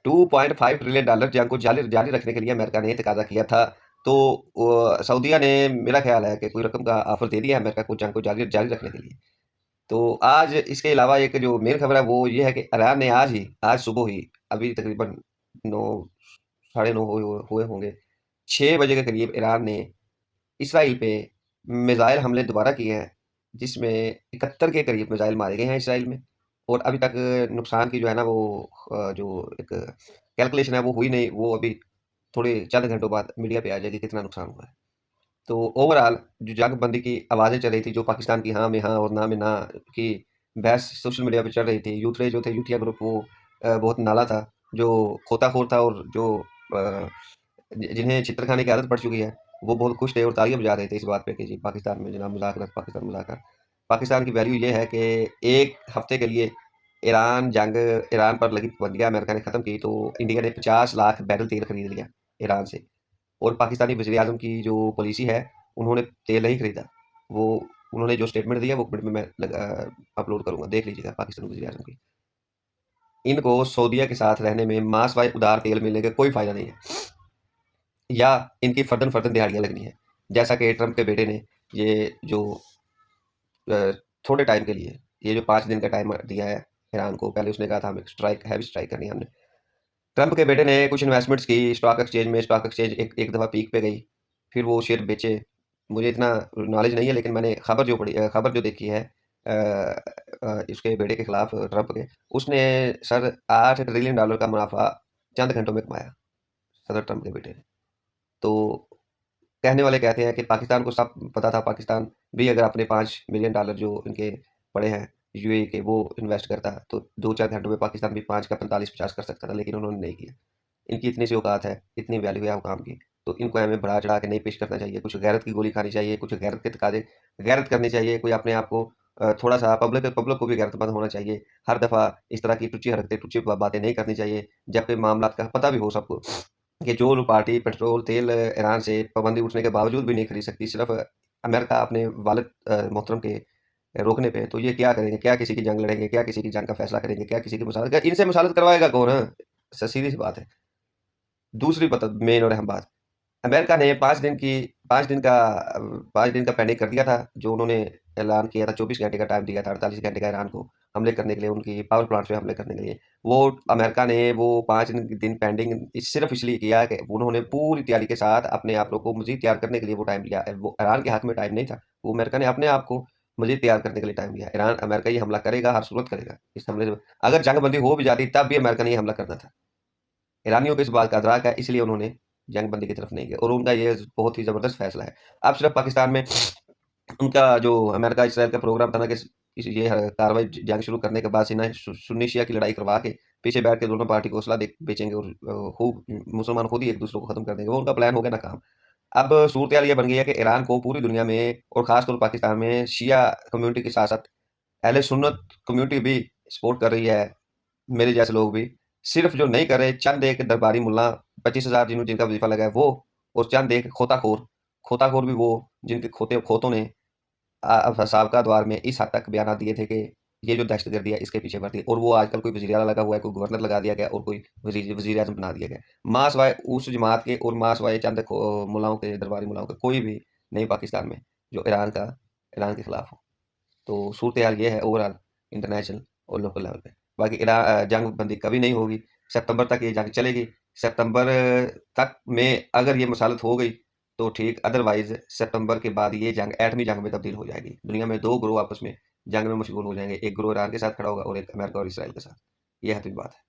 $2.5 trillion जंग को जारी जारी रखने के लिए अमेरिका ने तकाजा किया था। तो सऊदीया ने, मेरा ख्याल है कि कोई रकम का ऑफर दे दिया है अमेरिका को जंग को जारी जारी रखने के लिए। तो आज इसके अलावा एक जो मेन खबर है वो ये है कि ईरान ने आज सुबह ही, अभी तकरीबन 9 साढ़े 9 हुए होंगे, 6 बजे के करीब ईरान ने इसराइल पे मिसाइल हमले दोबारा किए हैं, जिसमें 71 के करीब मिसाइल मारे गए हैं इसराइल में। और अभी तक नुकसान की जो है ना वो जो एक कैलकुलेशन है वो हुई नहीं, वो अभी थोड़े चंद घंटों बाद मीडिया पे आ जाएगी कितना नुकसान हुआ है। तो ओवरऑल जो जंगबंदी की आवाज़ें चल रही थी, जो पाकिस्तान की हाँ में हाँ और ना में ना की बहस सोशल मीडिया पे चल रही थी, यूथरे जो थे, यूथिया ग्रुप, वो बहुत नाला था, जो खोताखोर था, और जो अ, जिन्हें चित्र खाने की आदत पड़ चुकी है, वो बहुत खुश थे और तालियां बजा रहे थे इस बात पे कि जी पाकिस्तान में जनाब मजाक रख, पाकिस्तान मजाक कर। पाकिस्तान की वैल्यू ये है कि एक हफ्ते के लिए ईरान पर लगी पाबंदियां अमेरिका ने ख़त्म की, तो इंडिया ने 50 लाख बैरल तेल खरीद लिया ईरान से। और पाकिस्तानी वज़ीर आज़म की जो पॉलिसी है, उन्होंने तेल नहीं खरीदा। वो उन्होंने जो स्टेटमेंट दिया वो मैं अपलोड करूँगा, देख लीजिएगा पाकिस्तानी वज़ीर आज़म की। इनको सऊदीया के साथ रहने में मास वाए उदार तेल मिलने का कोई फ़ायदा नहीं है, या इनकी फर्दन दिहाड़ियाँ लगनी है। जैसा कि ट्रंप के बेटे ने ये जो अ, थोड़े टाइम के लिए ये जो 5 दिन का टाइम दिया है ईरान को, पहले उसने कहा था हमें हैवी स्ट्राइक करनी है हमने। ट्रंप के बेटे ने कुछ इन्वेस्टमेंट्स की स्टॉक एक्सचेंज में, स्टॉक एक्सचेंज एक दफ़ा पीक पे गई, फिर वो शेयर बेचे। मुझे इतना नॉलेज नहीं है, लेकिन मैंने खबर जो देखी है इसके बेटे के खिलाफ, ट्रंप के, उसने सर $8 ट्रिलियन का मुनाफा चंद घंटों में कमाया, सदर ट्रंप के बेटे ने। तो कहने वाले कहते हैं कि पाकिस्तान को सब पता था, पाकिस्तान भी अगर अपने $5 मिलियन जो इनके पड़े हैं यूएई के, वो इन्वेस्ट करता तो 2-4 घंटों में पाकिस्तान भी 5 का 45-50 कर सकता था, लेकिन उन्होंने नहीं किया। इनकी इतनी सी औकात है, इतनी वैल्यू है काम की, तो इनको हमें बढ़ा चढ़ा के नहीं पेश करना चाहिए। कुछ गैरत की गोली खानी चाहिए, कुछ गैरत के तकाजे गैरत करनी चाहिए, कोई अपने आप को थोड़ा सा पब्लिक को भी गैरतमंद होना चाहिए। हर दफ़ा इस तरह की टुच्ची हरकतें, टुच्ची बातें नहीं करनी चाहिए, जबकि मामला का पता भी हो सबको कि जो पार्टी पेट्रोल तेल ईरान से पाबंदी उठने के बावजूद भी नहीं खरीद सकती, सिर्फ अमेरिका अपने वालिद मोहतरम के रोकने पे, तो ये क्या करेंगे? क्या किसी की जंग लड़ेंगे? क्या किसी की जंग का फैसला करेंगे? क्या किसी की मुसालत, इनसे मुसालत करवाएगा कौन? सीधी सी बात है। दूसरी मेन और अहम बात, अमेरिका ने 5 दिन का पेंडिंग कर दिया था, जो उन्होंने ऐलान किया था। 24 घंटे का टाइम दिया था, 48 घंटे का ईरान को हमले करने के लिए, उनकी पावर प्लांट पे हमले करने के लिए। वो अमेरिका ने वो 5 दिन पेंडिंग सिर्फ इसलिए किया कि उन्होंने पूरी तैयारी के साथ अपने आप लोग को मजीद तैयार करने के लिए वो टाइम लिया। वो ईरान के हक में टाइम नहीं था, वो अमेरिका ने अपने आप को मजीद तैयार करने के लिए टाइम लिया। ईरान अमेरिका ये हमला करेगा, हर सूरत करेगा। इस हमले से अगर जंगबंदी हो भी जाती तब भी अमेरिका ने ये हमला करना था। ईरानियों को इस बात का अदराक है, इसलिए उन्होंने जंगबंदी की तरफ नहीं गए, और उनका ये बहुत ही ज़बरदस्त फैसला है। अब सिर्फ पाकिस्तान में उनका जो अमेरिका इसराइल का प्रोग्राम था ना कि ये कार्रवाई जंग शुरू करने के बाद से ना सुन्नी शिया की लड़ाई करवा के पीछे बैठ के दोनों पार्टी को हौसला बेचेंगे, और खूब मुसलमान खुद ही एक दूसरे को खत्म कर देंगे, वो उनका प्लान हो गया नाकाम। अब सूरत ये बन गई है कि ईरान को पूरी दुनिया में और खासतौर पाकिस्तान में शिया कम्युनिटी के साथ साथ अहले सुन्नत कम्युनिटी भी सपोर्ट कर रही है, मेरे जैसे लोग भी। सिर्फ जो नहीं कर रहे, चंद एक दरबारी मुल्ला 25,000 जिनका वजीफा लगा है वो, और चंद एक खोताखोर भी वो, जिनके खोतों ने साबका दौर में इस हद तक बयान दिए थे कि ये जो दहशतगर्दी है इसके पीछे बढ़ती है, और वो आजकल कोई वज़ीर आला लगा हुआ है, कोई गवर्नर लगा दिया गया, और कोई वज़ीर आज़म बना दिया गया। मास वाए उस जमात के और मास वाए चंद मुल्लाओं के, दरबारी मुल्लाओं के, कोई भी नहीं पाकिस्तान में जो ईरान के खिलाफ हो। तो सूरत हाल ये है ओवरऑल इंटरनेशनल और लोकल लेवल पे। बाकी जंग बंदी कभी नहीं होगी, सितंबर तक ये जंग चलेगी। सितंबर तक में अगर ये मुसालत हो गई तो ठीक, अदरवाइज सितंबर के बाद ये जंग एटमी जंग में तब्दील हो जाएगी। दुनिया में 2 ग्रोह आपस में जंग में मशगूल हो जाएंगे, एक ग्रोह ईरान के साथ खड़ा होगा और एक अमेरिका और इसराइल के साथ। ये हतमी बात है।